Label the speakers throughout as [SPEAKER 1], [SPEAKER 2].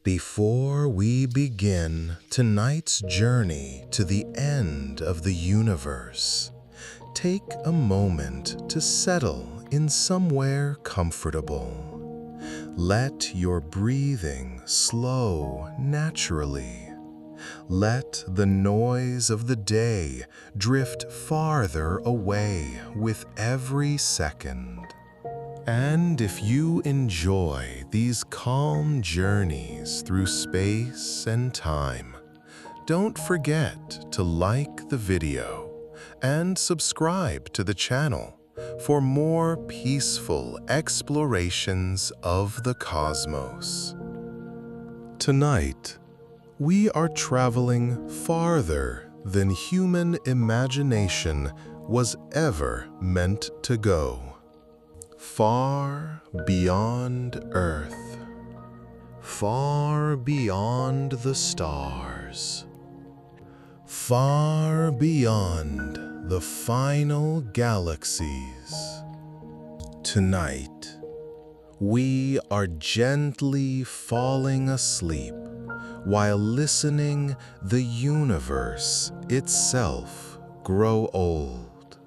[SPEAKER 1] Before we begin tonight's journey to the end of the universe, take a moment to settle in somewhere comfortable. Let your breathing slow naturally. Let the noise of the day drift farther away with every second. And if you enjoy these calm journeys through space and time, don't forget to like the video and subscribe to the channel for more peaceful explorations of the cosmos. Tonight, we are traveling farther than human imagination was ever meant to go. Far beyond Earth, far beyond the stars, far beyond the final galaxies. Tonight, we are gently falling asleep while listening the universe itself grow old.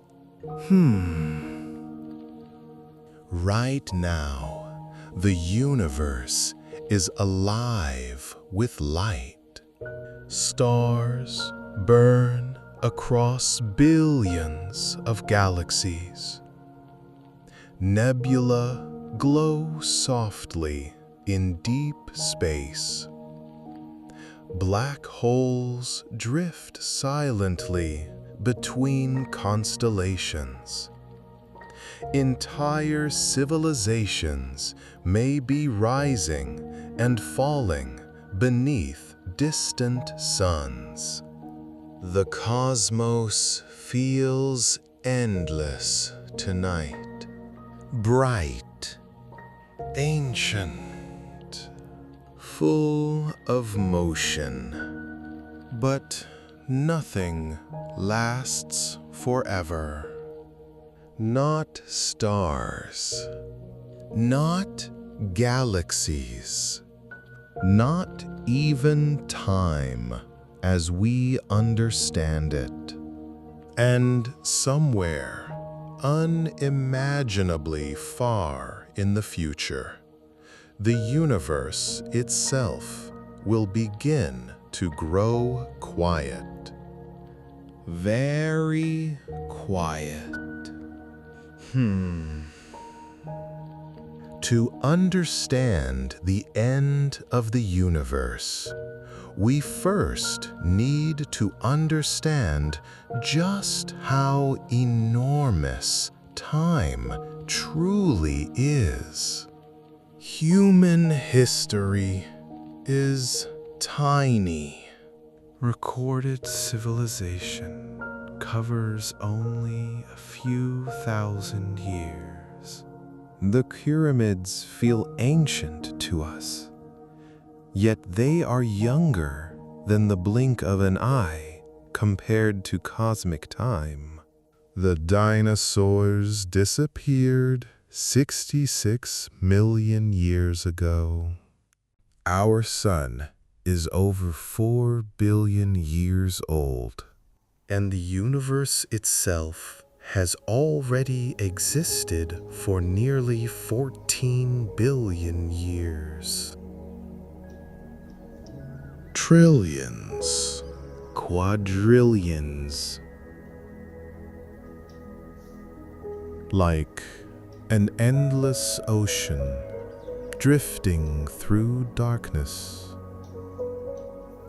[SPEAKER 1] Right now, the universe is alive with light. Stars burn across billions of galaxies. Nebula glow softly in deep space. Black holes drift silently between constellations. Entire civilizations may be rising and falling beneath distant suns. The cosmos feels endless tonight, bright, ancient, full of motion. But nothing lasts forever. Not stars, not galaxies, not even time as we understand it. And somewhere unimaginably far in the future, the universe itself will begin to grow quiet. Very quiet. To understand the end of the universe, we first need to understand just how enormous time truly is. Human history is tiny. Recorded civilization covers only a few thousand years. The pyramids feel ancient to us, yet they are younger than the blink of an eye compared to cosmic time. The dinosaurs disappeared 66 million years ago. Our sun is over 4 billion years old, and the universe itself has already existed for nearly 14 billion years. Trillions, quadrillions. Like an endless ocean drifting through darkness.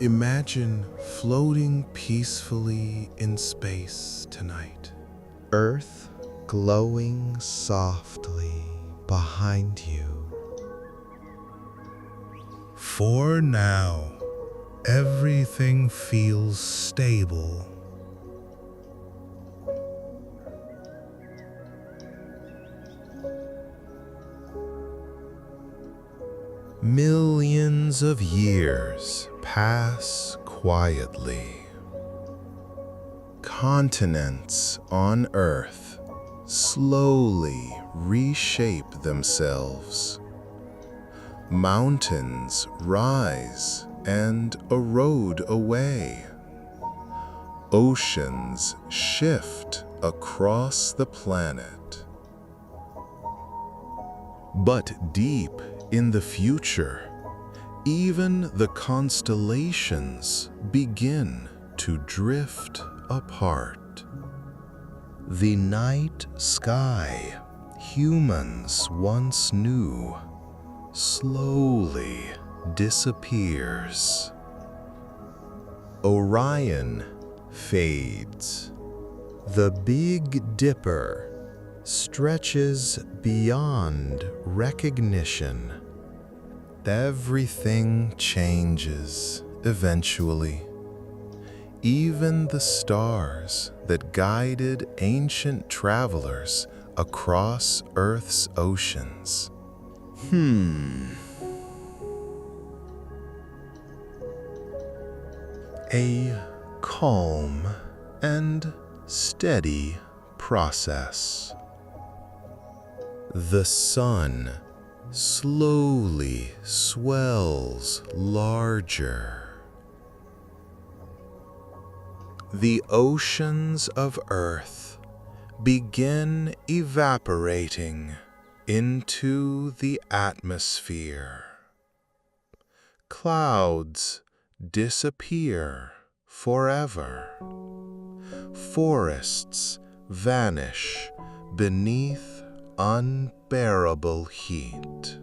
[SPEAKER 1] Imagine floating peacefully in space tonight. Earth glowing softly behind you. For now, everything feels stable. Millions of years pass quietly. Continents on Earth slowly reshape themselves. Mountains rise and erode away. Oceans shift across the planet. But deep in the future, even the constellations begin to drift apart. The night sky humans once knew slowly disappears. Orion fades. The Big Dipper stretches beyond recognition. Everything changes eventually. Even the stars that guided ancient travelers across Earth's oceans. A calm and steady process. The sun slowly swells larger. The oceans of Earth begin evaporating into the atmosphere. Clouds disappear forever. Forests vanish beneath unbearable heat.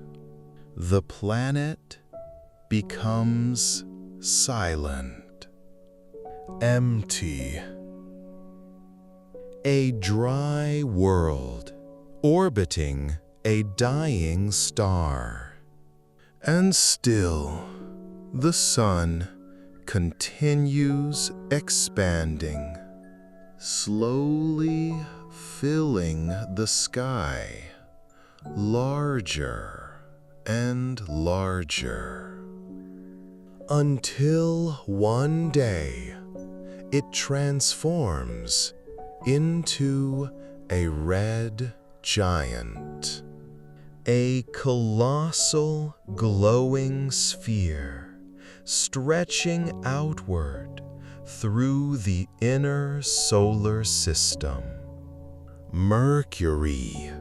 [SPEAKER 1] The planet becomes silent, empty. A dry world orbiting a dying star. And still, the sun continues expanding, slowly filling the sky larger and larger, until one day it transforms into a red giant, a colossal glowing sphere stretching outward through the inner solar system. Mercury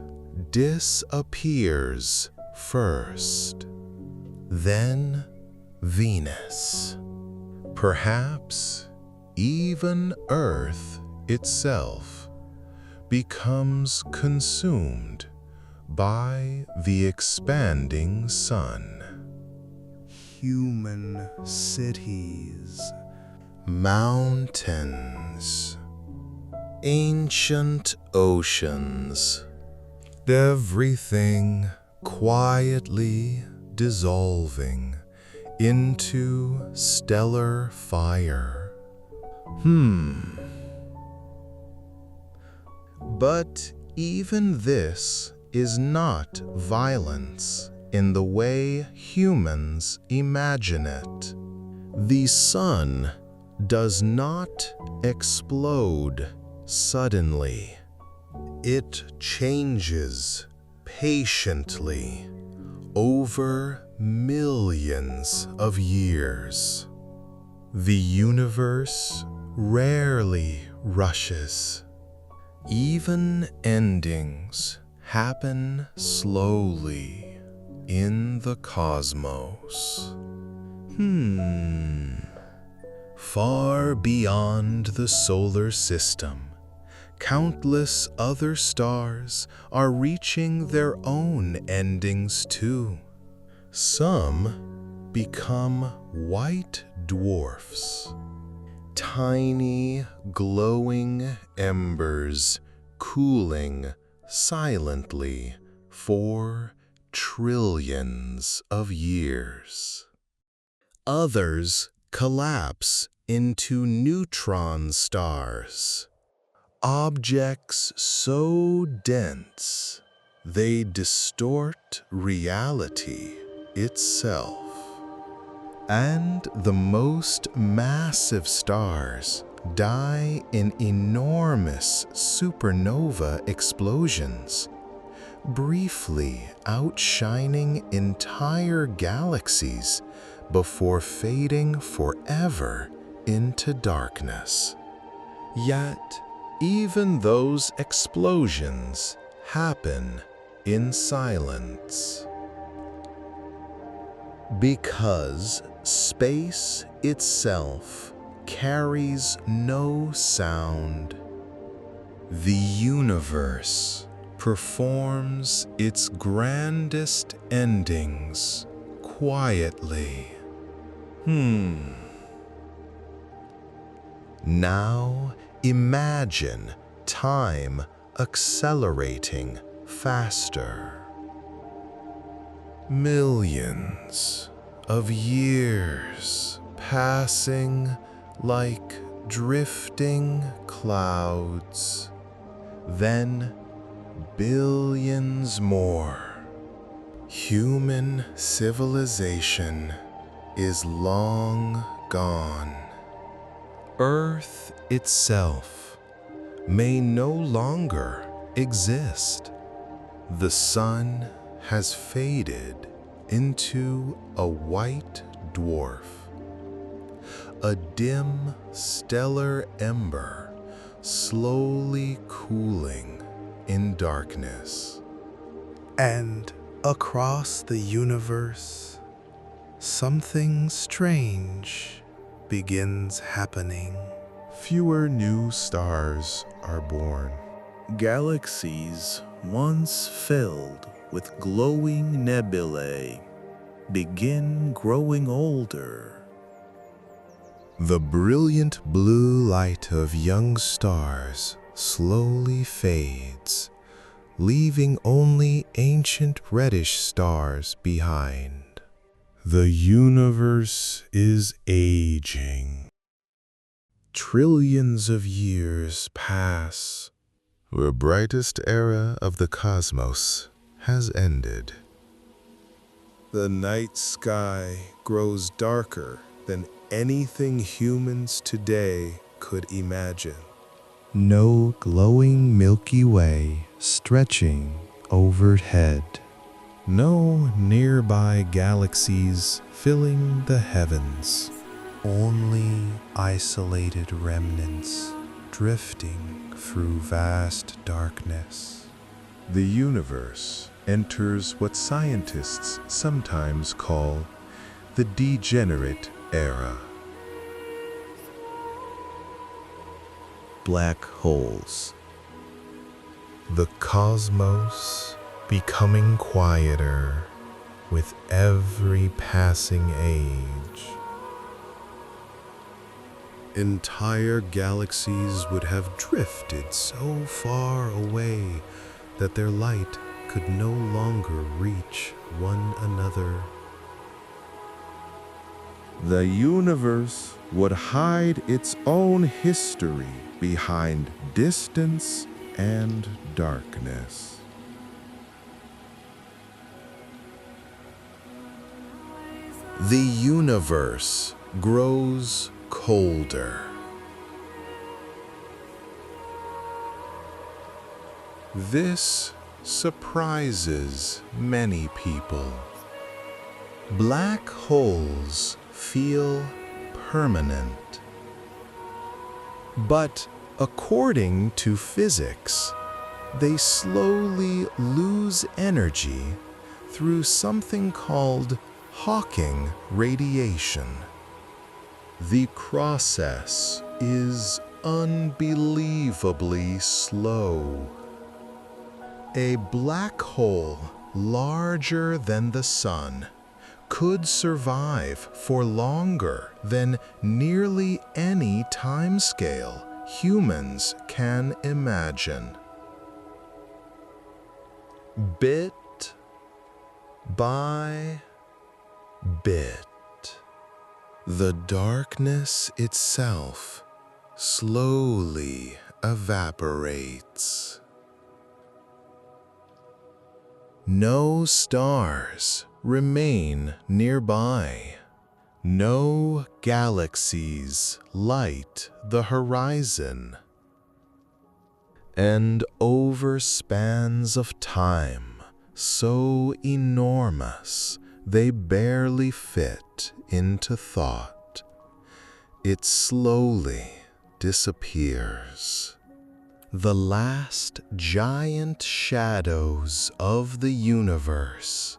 [SPEAKER 1] disappears first, then Venus. Perhaps even Earth itself becomes consumed by the expanding sun. Human cities, mountains, ancient oceans, everything quietly dissolving into stellar fire. But even this is not violence in the way humans imagine it. The sun does not explode suddenly. It changes patiently over millions of years. The universe rarely rushes. Even endings happen slowly in the cosmos. Far beyond the solar system, countless other stars are reaching their own endings too. Some become white dwarfs, tiny glowing embers cooling silently for trillions of years. Others collapse into neutron stars, objects so dense they distort reality itself. And the most massive stars die in enormous supernova explosions, briefly outshining entire galaxies before fading forever into darkness. Yet, even those explosions happen in silence. Because space itself carries no sound, the universe performs its grandest endings quietly. Now imagine time accelerating faster. Millions of years passing like drifting clouds, then billions more. Human civilization is long gone. Earth itself may no longer exist. The sun has faded into a white dwarf, a dim stellar ember slowly cooling in darkness.
[SPEAKER 2] And across the universe, something strange begins happening.
[SPEAKER 1] Fewer new stars are born.
[SPEAKER 2] Galaxies once filled with glowing nebulae begin growing older.
[SPEAKER 1] The brilliant blue light of young stars slowly fades, leaving only ancient reddish stars behind. The universe is aging. Trillions of years pass. The brightest era of the cosmos has ended. The night sky grows darker than anything humans today could imagine. No glowing Milky Way stretching overhead. No nearby galaxies filling the heavens. Only isolated remnants drifting through vast darkness. The universe enters what scientists sometimes call the degenerate era. Black holes. The cosmos becoming quieter with every passing age. Entire galaxies would have drifted so far away that their light could no longer reach one another. The universe would hide its own history behind distance and darkness. The universe grows colder. This surprises many people. Black holes feel permanent. But according to physics, they slowly lose energy through something called Hawking radiation. The process is unbelievably slow. A black hole larger than the sun could survive for longer than nearly any timescale humans can imagine. Bit by bit, the darkness itself slowly evaporates. No stars remain nearby. No galaxies light the horizon. and over spans of time so enormous they barely fit into thought, it slowly disappears. The last giant shadows of the universe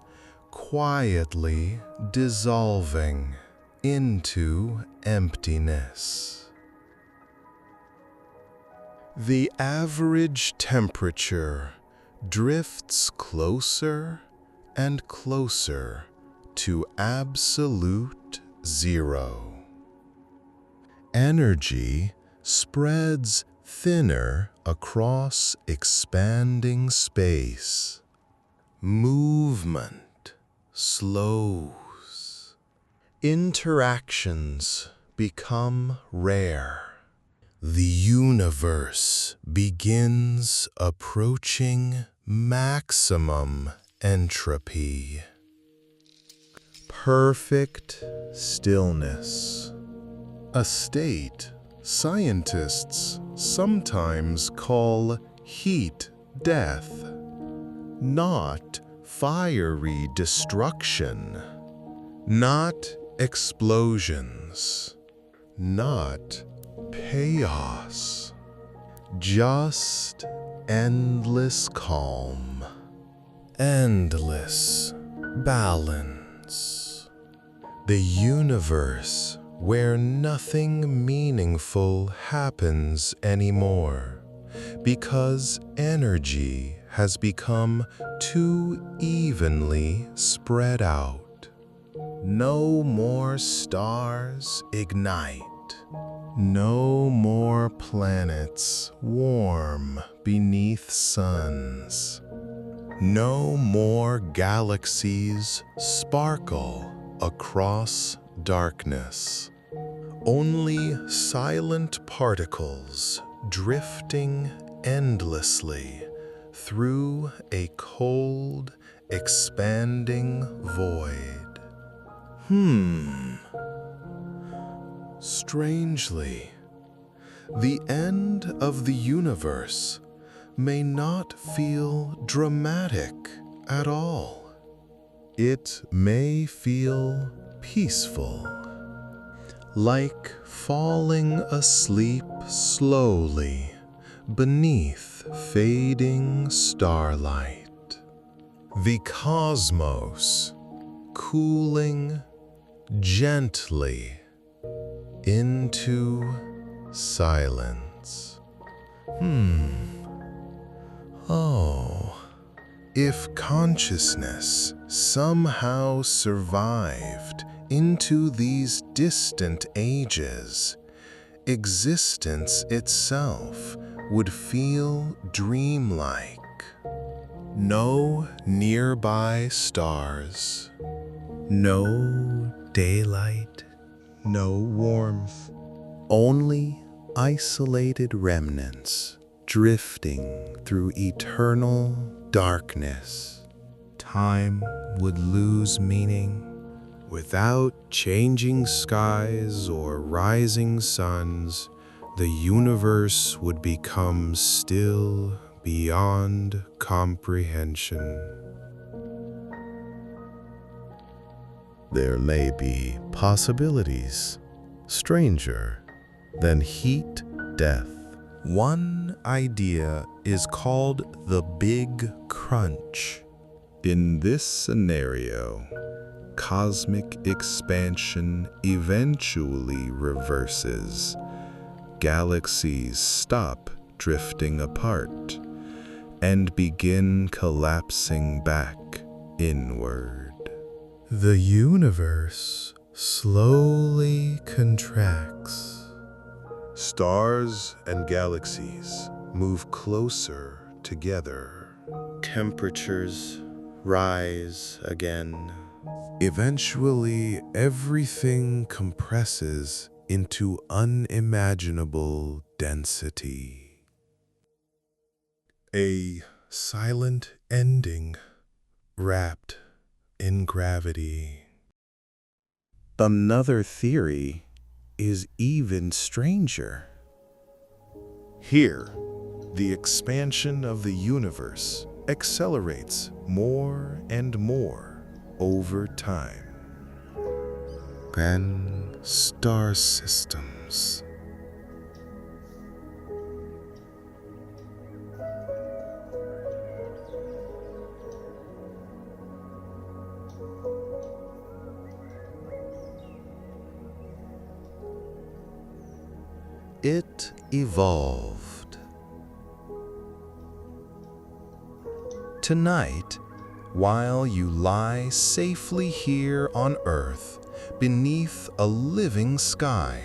[SPEAKER 1] quietly dissolving into emptiness. The average temperature drifts closer and closer to absolute zero. Energy spreads thinner across expanding space. Movement slows. Interactions become rare. The universe begins approaching maximum entropy. Perfect stillness. A state scientists sometimes call heat death. Not fiery destruction. Not explosions. Not chaos. Just endless calm. Endless balance. The universe where nothing meaningful happens anymore because energy has become too evenly spread out. No more stars ignite. No more planets warm beneath suns. No more galaxies sparkle across darkness. Only silent particles drifting endlessly through a cold, expanding void. Strangely, the end of the universe may not feel dramatic at all. It may feel peaceful, like falling asleep slowly beneath fading starlight. The cosmos cooling gently into silence. If consciousness somehow survived into these distant ages, existence itself would feel dreamlike. No nearby stars, no daylight, no warmth, only isolated remnants drifting through eternal darkness. Time would lose meaning. Without changing skies or rising suns, the universe would become still beyond comprehension. There may be possibilities stranger than heat death. One idea is called the Big Crunch. In this scenario, cosmic expansion eventually reverses. Galaxies stop drifting apart and begin collapsing back inward. The universe slowly contracts. Stars and galaxies move closer together. Temperatures rise again. Eventually, everything compresses into unimaginable density. A silent ending wrapped in gravity. Another theory is even stranger. Here, The expansion of the universe accelerates more and more over time. And star systems. It evolved. Tonight, while you lie safely here on Earth beneath a living sky,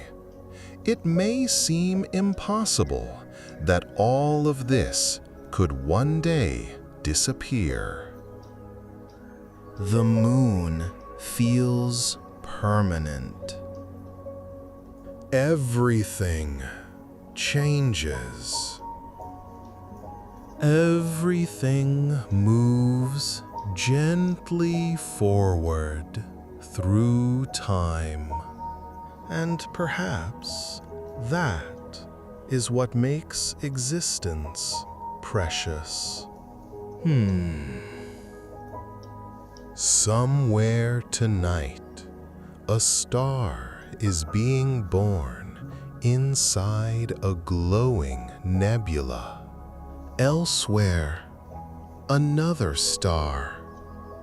[SPEAKER 1] it may seem impossible that all of this could one day disappear. The moon feels permanent. Everything changes. Everything moves gently forward through time. And perhaps that is what makes existence precious. Somewhere tonight, a star is being born inside a glowing nebula. Elsewhere, another star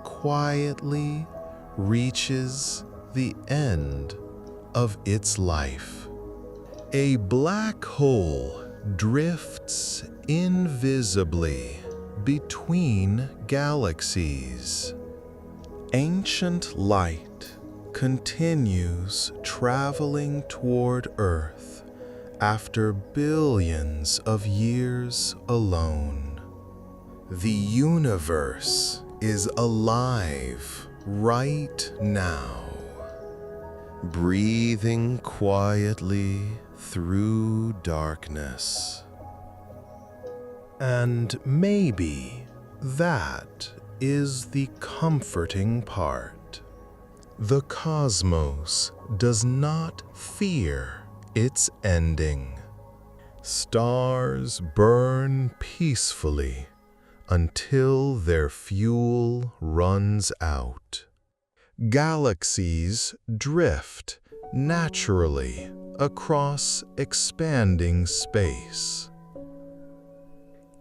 [SPEAKER 1] quietly reaches the end of its life. A black hole drifts invisibly between galaxies. Ancient light continues traveling toward Earth after billions of years alone. The universe is alive right now, breathing quietly through darkness. And maybe that is the comforting part. The cosmos does not fear its ending. Stars burn peacefully until their fuel runs out. Galaxies drift naturally across expanding space.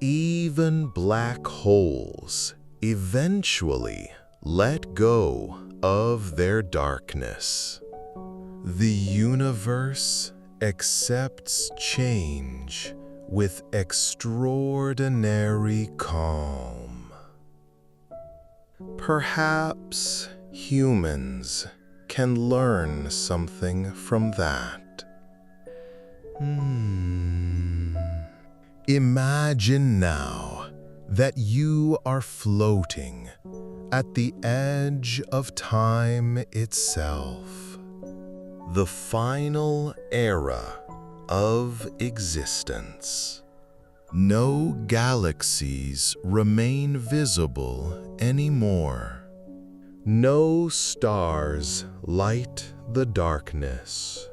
[SPEAKER 1] Even black holes eventually let go of their darkness. The universe accepts change with extraordinary calm. Perhaps humans can learn something from that. Imagine now that you are floating at the edge of time itself, the final era of existence. No galaxies remain visible anymore. No stars light the darkness.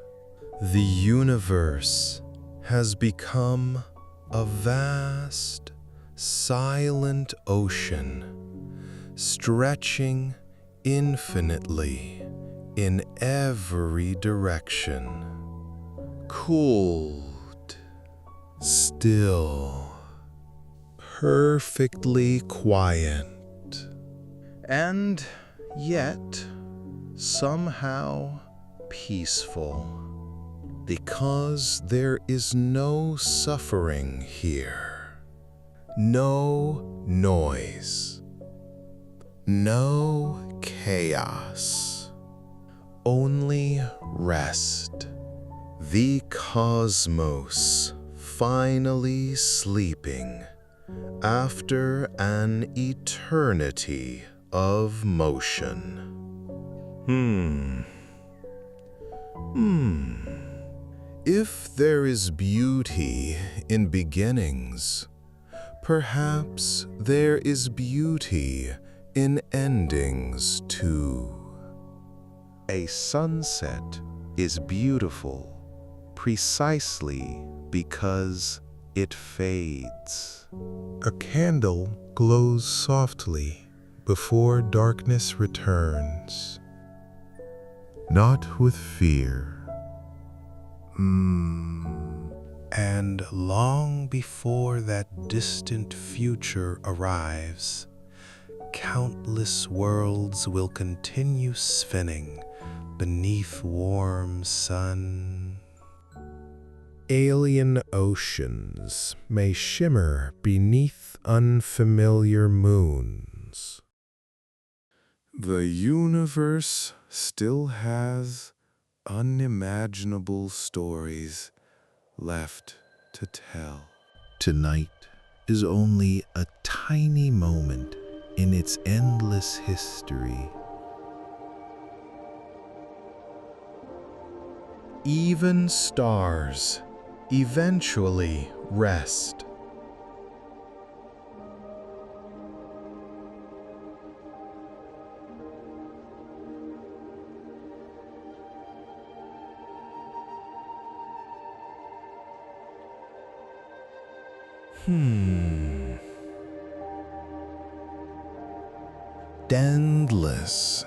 [SPEAKER 1] The universe has become a vast, silent ocean, stretching infinitely in every direction. Cooled, still, perfectly quiet, and yet somehow peaceful, because there is no suffering here, no noise, no chaos, only rest. The cosmos finally sleeping after an eternity of motion. If there is beauty in beginnings, perhaps there is beauty in endings too. A sunset is beautiful precisely because it fades. A candle glows softly before darkness returns. Not with fear. And long before that distant future arrives, countless worlds will continue spinning beneath warm sun. Alien oceans may shimmer beneath unfamiliar moons. The universe still has unimaginable stories left to tell. Tonight is only a tiny moment in its endless history. Even stars eventually rest. Endless.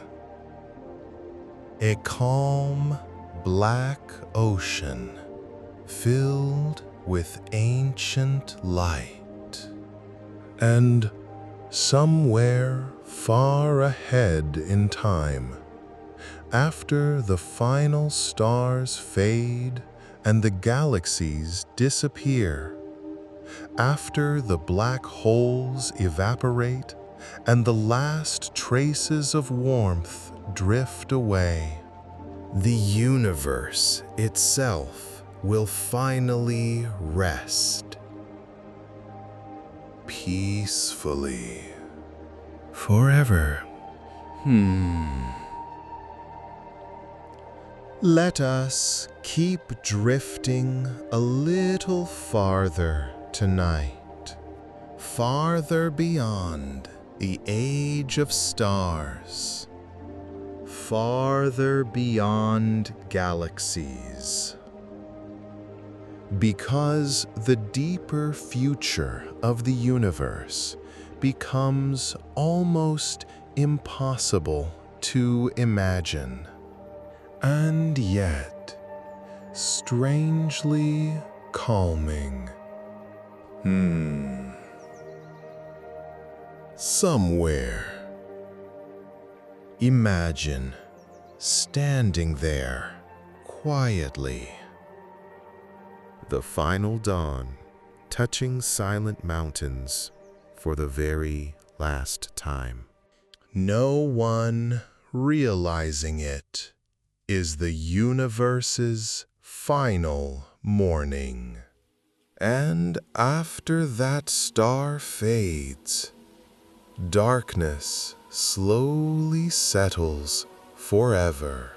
[SPEAKER 1] A calm, black ocean filled with ancient light. And somewhere far ahead in time, after the final stars fade and the galaxies disappear, after the black holes evaporate and the last traces of warmth drift away, the universe itself will finally rest. Peacefully. Forever. Let us keep drifting a little farther tonight, farther beyond the age of stars, farther beyond galaxies. Because the deeper future of the universe becomes almost impossible to imagine, and yet strangely calming. Somewhere, imagine standing there quietly. The final dawn, touching silent mountains for the very last time. No one realizing it is the universe's final morning. And after that star fades, darkness slowly settles forever.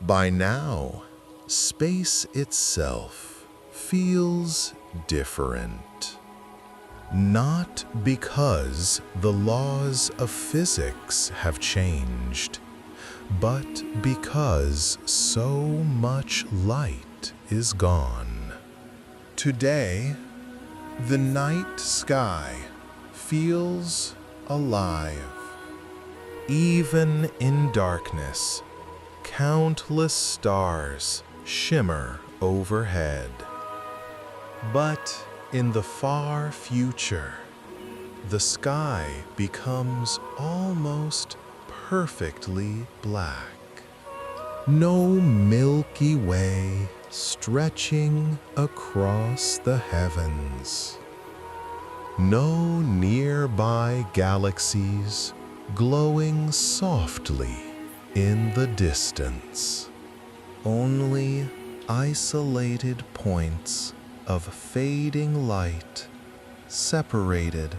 [SPEAKER 1] By now, space itself feels different. Not because the laws of physics have changed, but because so much light is gone. Today, the night sky feels alive. Even in darkness, countless stars shimmer overhead. But in the far future, the sky becomes almost perfectly black. No Milky Way stretching across the heavens. No nearby galaxies glowing softly in the distance. Only isolated points of fading light separated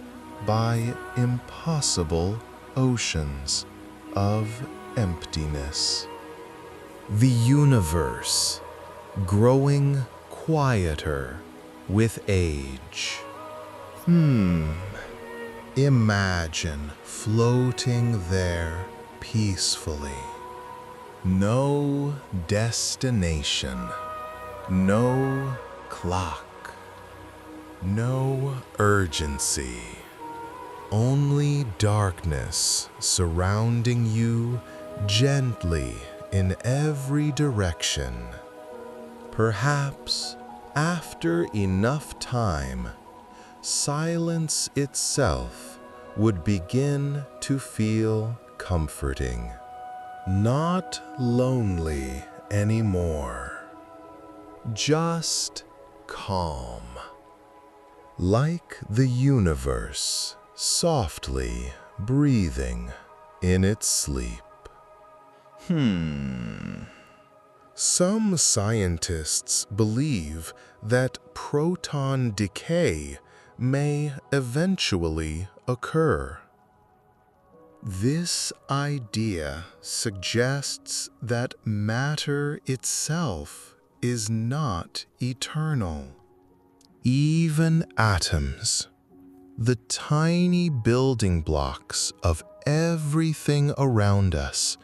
[SPEAKER 1] by impossible oceans of emptiness. The universe growing quieter with age. Imagine floating there peacefully. No destination, No clock. No urgency. Only darkness surrounding you gently in every direction. Perhaps after enough time, silence itself would begin to feel comforting. Not lonely anymore. Just calm. Like the universe softly breathing in its sleep. Some scientists believe that proton decay may eventually occur. This idea suggests that matter itself is not eternal. Even atoms, the tiny building blocks of everything around us,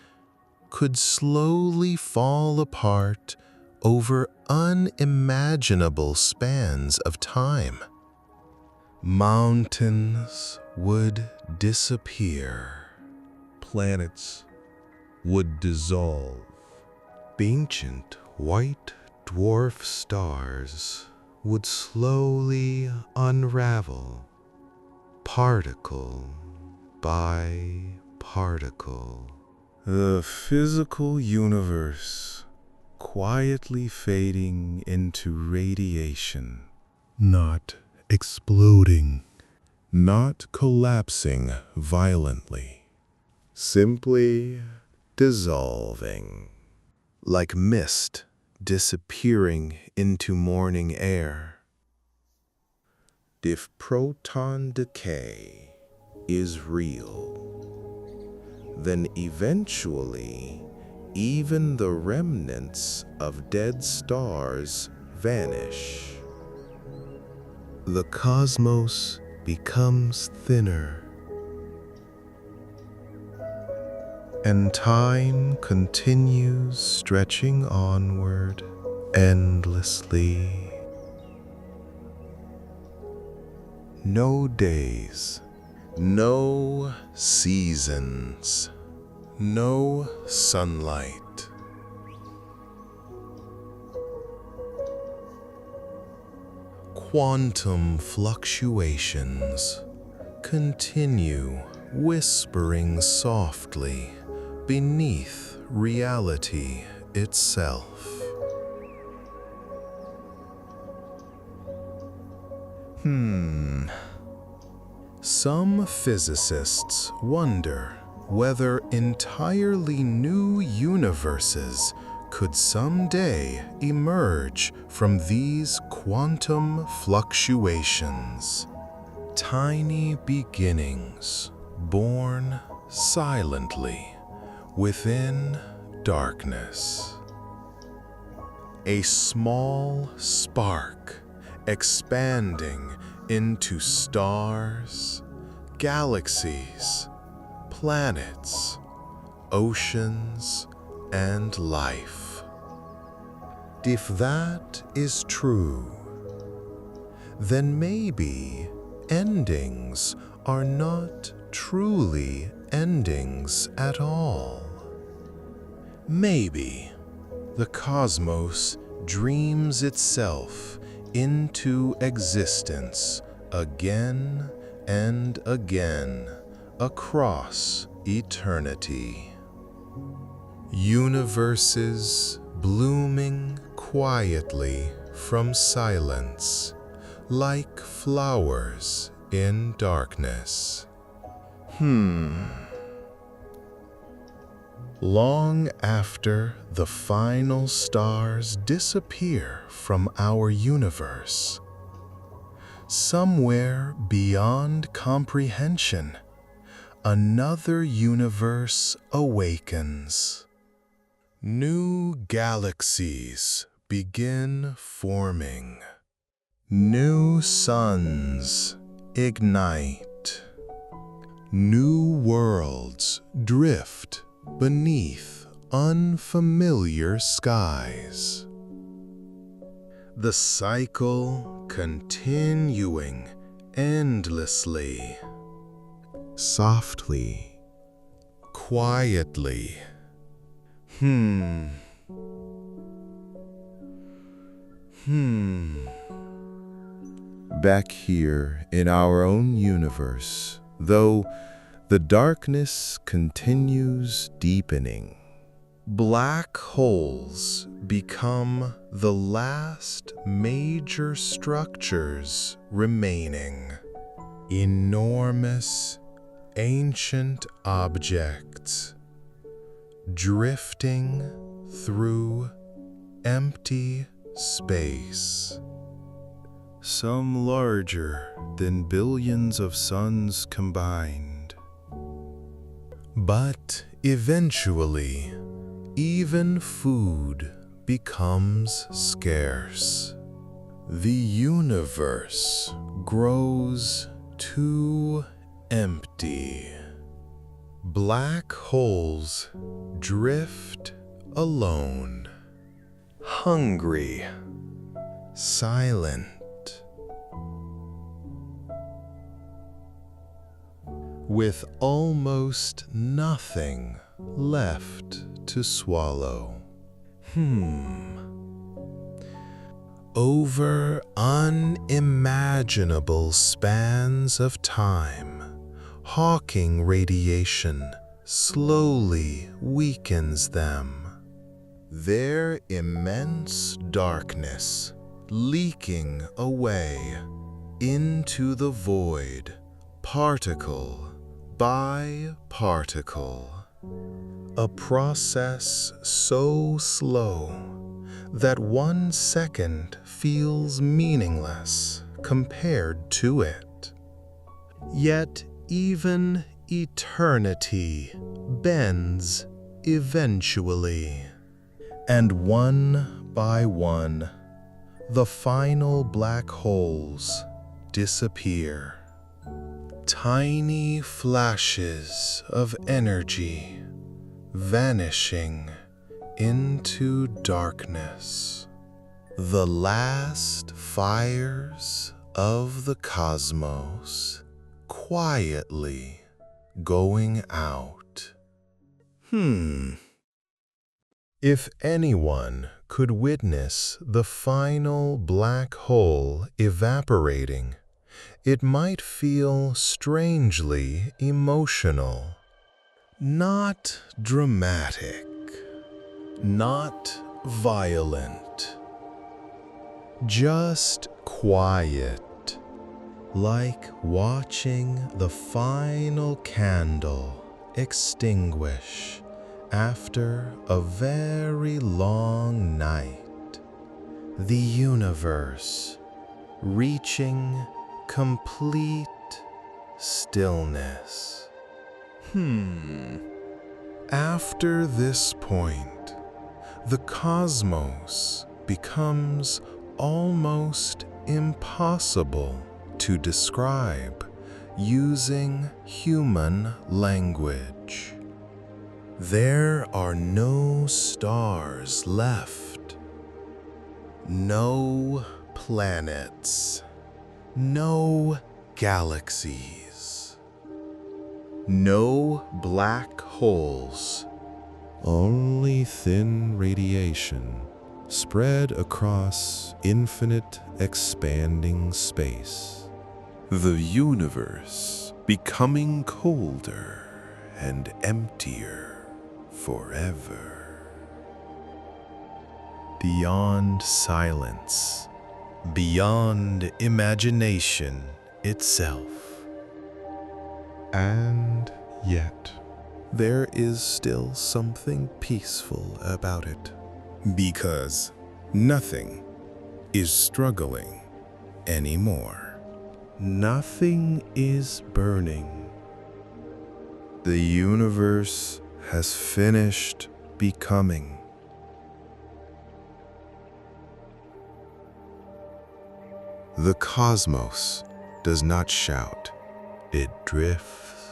[SPEAKER 1] could slowly fall apart over unimaginable spans of time. Mountains would disappear. Planets would dissolve. Ancient white dwarf stars would slowly unravel, particle by particle. The physical universe quietly fading into radiation, not exploding, not collapsing violently, simply dissolving, like mist disappearing into morning air. If proton decay is real, then eventually even the remnants of dead stars vanish. The cosmos becomes thinner, and time continues stretching onward endlessly. No days, no seasons, no sunlight. Quantum fluctuations continue whispering softly beneath reality itself. Some physicists wonder whether entirely new universes could someday emerge from these quantum fluctuations. Tiny beginnings born silently within darkness. A small spark expanding into stars, galaxies, planets, oceans, and life. If that is true, then maybe endings are not truly endings at all. Maybe the cosmos dreams itself into existence again and again across eternity. Universes blooming quietly from silence, like flowers in darkness. Long after the final stars disappear from our universe, somewhere beyond comprehension, another universe awakens. New galaxies begin forming. New suns ignite. New worlds drift beneath unfamiliar skies. the cycle continuing endlessly. Softly, quietly. Back here in our own universe, though the darkness continues deepening, black holes become the last major structures remaining. Enormous, ancient objects drifting through empty space. Some larger than billions of suns combined. But eventually, even food becomes scarce. The universe grows too empty. Black holes drift alone, hungry, silent. With almost nothing left to swallow. Over unimaginable spans of time, Hawking radiation slowly weakens them. Their immense darkness leaking away into the void, particle by particle. A process so slow that 1 second feels meaningless compared to it. Yet even eternity bends eventually, and one by one, the final black holes disappear. Tiny flashes of energy vanishing into darkness. The last fires of the cosmos quietly going out. If anyone could witness the final black hole evaporating, it might feel strangely emotional. Not dramatic, not violent, just quiet, like watching the final candle extinguish after a very long night. The universe reaching complete stillness. After this point, the cosmos becomes almost impossible to describe using human language. There are no stars left, no planets, no galaxies, no black holes, only thin radiation spread across infinite expanding space. The universe becoming colder and emptier forever. Beyond silence, beyond imagination itself. And yet, there is still something peaceful about it, because nothing is struggling anymore. Nothing is burning. The universe has finished becoming. The cosmos does not shout, it drifts.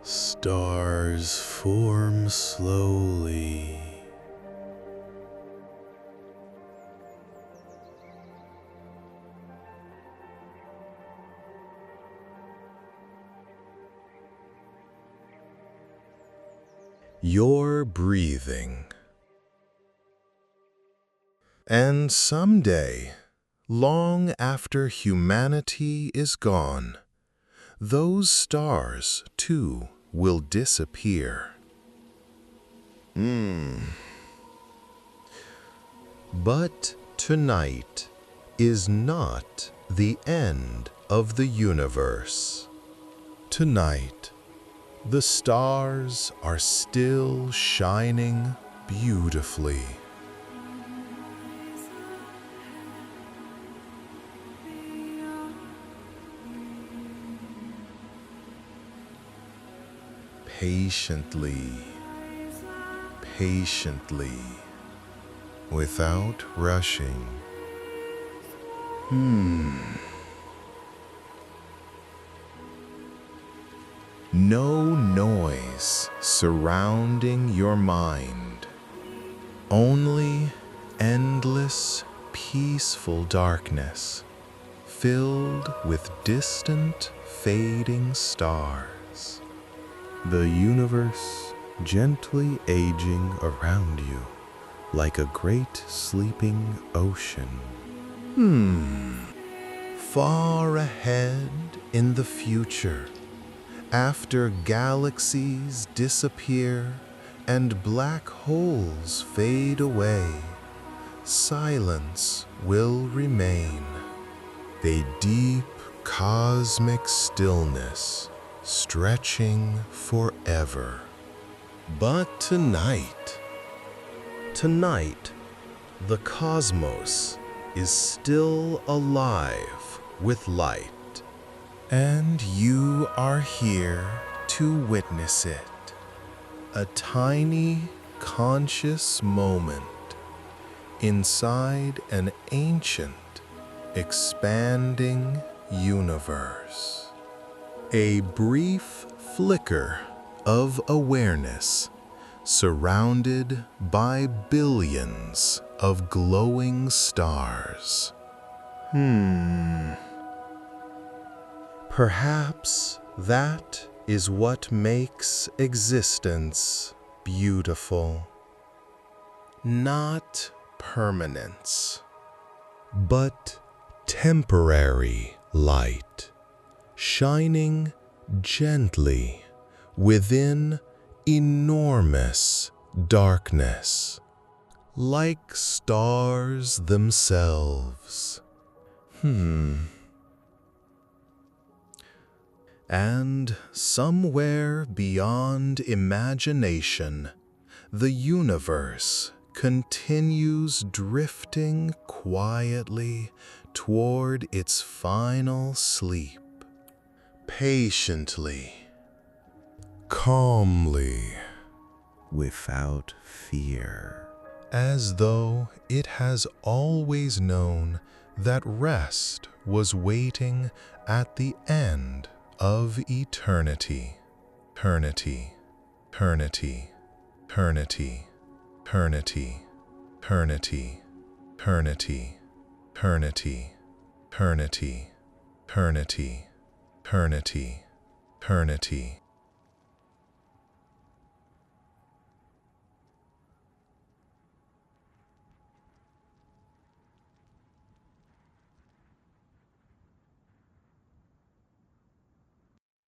[SPEAKER 1] Stars form slowly. your breathing. And someday, long after humanity is gone, those stars, too, will disappear. But tonight is not the end of the universe. Tonight, the stars are still shining beautifully. Patiently, patiently, without rushing. No noise surrounding your mind. Only endless, peaceful darkness, filled with distant, fading stars. The universe gently aging around you like a great sleeping ocean. Far ahead in the future, after galaxies disappear and black holes fade away, silence will remain. A deep cosmic stillness stretching forever. But tonight, the cosmos is still alive with light, and you are here to witness it. A tiny, conscious moment inside an ancient, expanding universe. A brief flicker of awareness surrounded by billions of glowing stars. Perhaps that is what makes existence beautiful. Not permanence, but temporary light, shining gently within enormous darkness, like stars themselves. And somewhere beyond imagination, the universe continues drifting quietly toward its final sleep. Patiently, calmly, without fear, as though it has always known that rest was waiting at the end of eternity. Eternity, eternity, eternity, eternity, eternity, eternity, eternity, eternity, eternity, eternity, eternity.